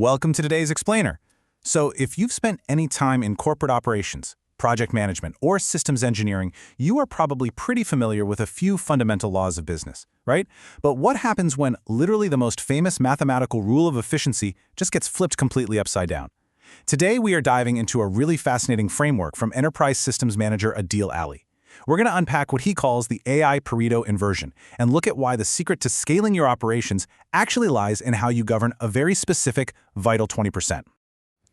Welcome to today's Explainer. So, if you've spent any time in corporate operations, project management, or systems engineering, you are probably pretty familiar with a few fundamental laws of business, right? But what happens when literally the most famous mathematical rule of efficiency just gets flipped completely upside down? Today, we are diving into a really fascinating framework from enterprise systems manager Adeel Ali. We're going to unpack what he calls the AI Pareto Inversion and look at why the secret to scaling your operations actually lies in how you govern a very specific, vital 20%.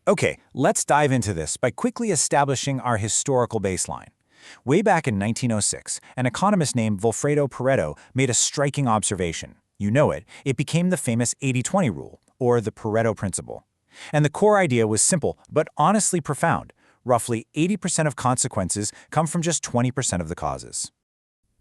Okay, let's dive into this by quickly establishing our historical baseline. Way back in 1906, an economist named Vilfredo Pareto made a striking observation. You know it. It became the famous 80-20 rule, or the Pareto Principle. And the core idea was simple, but honestly profound. Roughly 80% of consequences come from just 20% of the causes.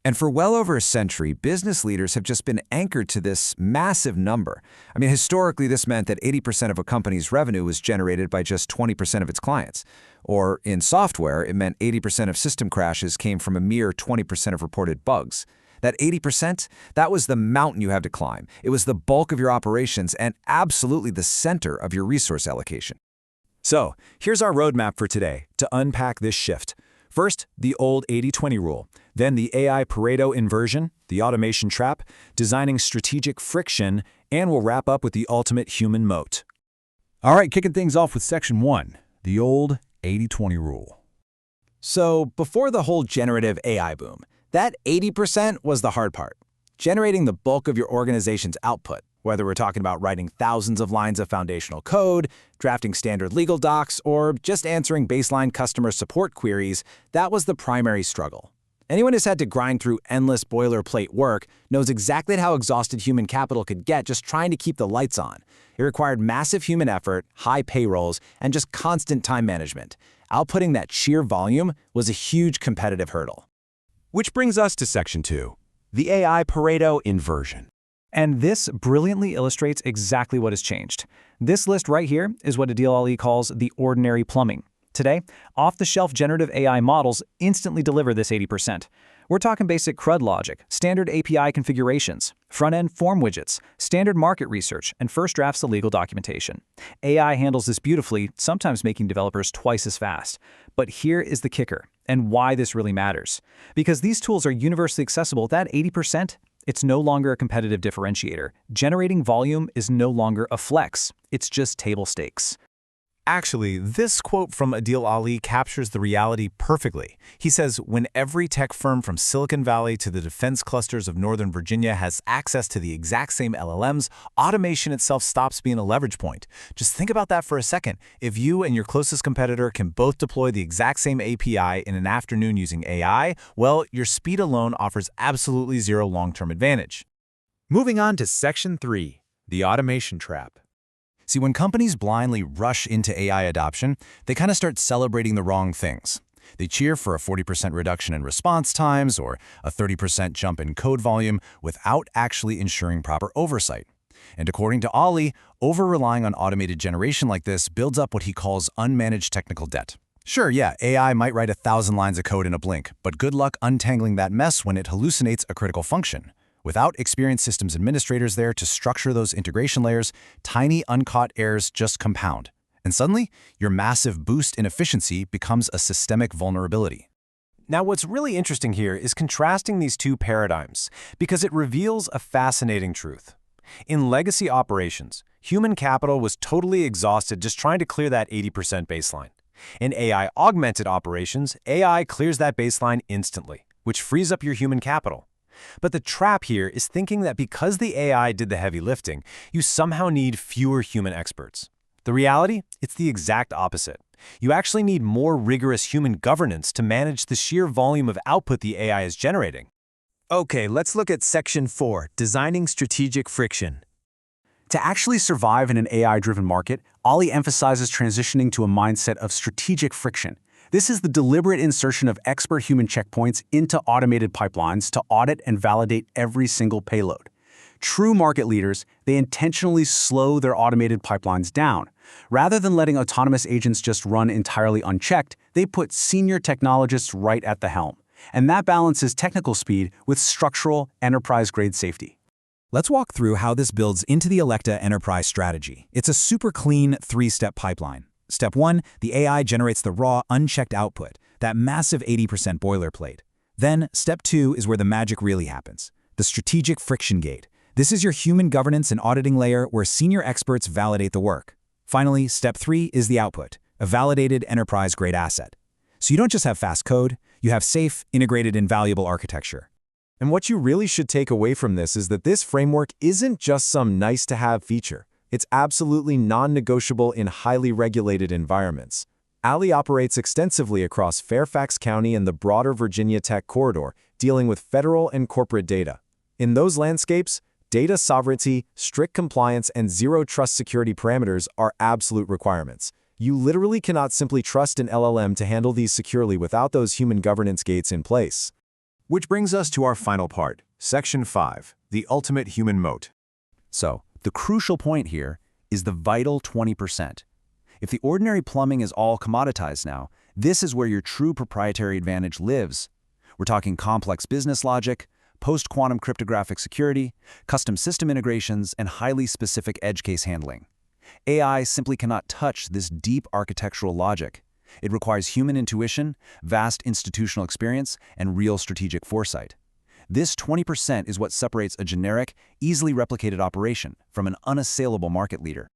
And for well over a century, business leaders have just been anchored to this massive number. I mean, historically, this meant that 80% of a company's revenue was generated by just 20% of its clients. Or in software, it meant 80% of system crashes came from a mere 20% of reported bugs. That 80%, that was the mountain you had to climb. It was the bulk of your operations and absolutely the center of your resource allocation. So, here's our roadmap for today to unpack this shift. First, the old 80-20 rule, then the AI Pareto inversion, the automation trap, designing strategic friction, and we'll wrap up with the ultimate human moat. All right, kicking things off with Section 1, the old 80-20 rule. So, before the whole generative AI boom, that 80% was the hard part, generating the bulk of your organization's output. Whether we're talking about writing thousands of lines of foundational code, drafting standard legal docs, or just answering baseline customer support queries, that was the primary struggle. Anyone who's had to grind through endless boilerplate work knows exactly how exhausted human capital could get just trying to keep the lights on. It required massive human effort, high payrolls, and just constant time management. Outputting that sheer volume was a huge competitive hurdle. Which brings us to Section 2, the AI Pareto inversion. And this brilliantly illustrates exactly what has changed. This list right here is what Adeel Ali calls the ordinary plumbing. Today, off-the-shelf generative AI models instantly deliver this 80%. We're talking basic CRUD logic, standard API configurations, front-end form widgets, standard market research, and first drafts of legal documentation. AI handles this beautifully, sometimes making developers twice as fast. But here is the kicker, and why this really matters. Because these tools are universally accessible, that 80%, it's no longer a competitive differentiator. Generating volume is no longer a flex. It's just table stakes. Actually, this quote from Adeel Ali captures the reality perfectly. He says, when every tech firm from Silicon Valley to the defense clusters of Northern Virginia has access to the exact same LLMs, automation itself stops being a leverage point. Just think about that for a second. If you and your closest competitor can both deploy the exact same API in an afternoon using AI, well, your speed alone offers absolutely zero long-term advantage. Moving on to Section 3, the automation trap. See, when companies blindly rush into AI adoption, they kind of start celebrating the wrong things. They cheer for a 40% reduction in response times or a 30% jump in code volume without actually ensuring proper oversight. And according to Ali, over-relying on automated generation like this builds up what he calls unmanaged technical debt. Sure, yeah, AI might write 1,000 lines of code in a blink, but good luck untangling that mess when it hallucinates a critical function. Without experienced systems administrators there to structure those integration layers, tiny uncaught errors just compound. And suddenly, your massive boost in efficiency becomes a systemic vulnerability. Now, what's really interesting here is contrasting these two paradigms, because it reveals a fascinating truth. In legacy operations, human capital was totally exhausted just trying to clear that 80% baseline. In AI-augmented operations, AI clears that baseline instantly, which frees up your human capital. But the trap here is thinking that because the AI did the heavy lifting, you somehow need fewer human experts. The reality? It's the exact opposite. You actually need more rigorous human governance to manage the sheer volume of output the AI is generating. Okay, let's look at Section 4, designing strategic friction. To actually survive in an AI-driven market, Ali emphasizes transitioning to a mindset of strategic friction. This is the deliberate insertion of expert human checkpoints into automated pipelines to audit and validate every single payload. True market leaders, they intentionally slow their automated pipelines down. Rather than letting autonomous agents just run entirely unchecked, they put senior technologists right at the helm. And that balances technical speed with structural, enterprise-grade safety. Let's walk through how this builds into the Electa enterprise strategy. It's a super clean 3-step pipeline. Step 1, the AI generates the raw, unchecked output, that massive 80% boilerplate. Then, Step 2 is where the magic really happens, the strategic friction gate. This is your human governance and auditing layer where senior experts validate the work. Finally, Step 3 is the output, a validated enterprise-grade asset. So you don't just have fast code, you have safe, integrated, and valuable architecture. And what you really should take away from this is that this framework isn't just some nice-to-have feature. It's absolutely non-negotiable in highly regulated environments. Ali operates extensively across Fairfax County and the broader Virginia Tech corridor, dealing with federal and corporate data. In those landscapes, data sovereignty, strict compliance, and zero-trust security parameters are absolute requirements. You literally cannot simply trust an LLM to handle these securely without those human governance gates in place. Which brings us to our final part, Section 5, the ultimate human moat. So, the crucial point here is the vital 20%. If the ordinary plumbing is all commoditized now, this is where your true proprietary advantage lives. We're talking complex business logic, post-quantum cryptographic security, custom system integrations, and highly specific edge case handling. AI simply cannot touch this deep architectural logic. It requires human intuition, vast institutional experience, and real strategic foresight. This 20% is what separates a generic, easily replicated operation from an unassailable market leader.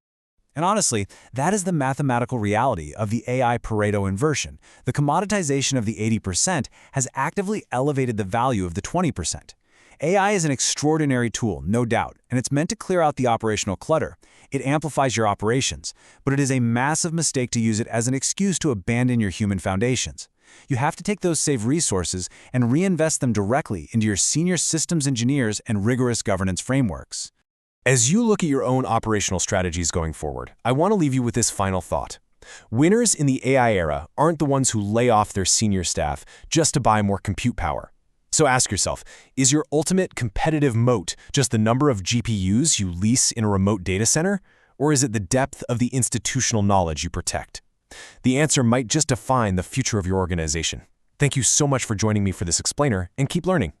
And honestly, that is the mathematical reality of the AI Pareto inversion. The commoditization of the 80% has actively elevated the value of the 20%. AI is an extraordinary tool, no doubt, and it's meant to clear out the operational clutter. It amplifies your operations, but it is a massive mistake to use it as an excuse to abandon your human foundations. You have to take those saved resources and reinvest them directly into your senior systems engineers and rigorous governance frameworks. As you look at your own operational strategies going forward, I want to leave you with this final thought. Winners in the AI era aren't the ones who lay off their senior staff just to buy more compute power. So ask yourself, is your ultimate competitive moat just the number of GPUs you lease in a remote data center? Or is it the depth of the institutional knowledge you protect? The answer might just define the future of your organization. Thank you so much for joining me for this explainer, and keep learning.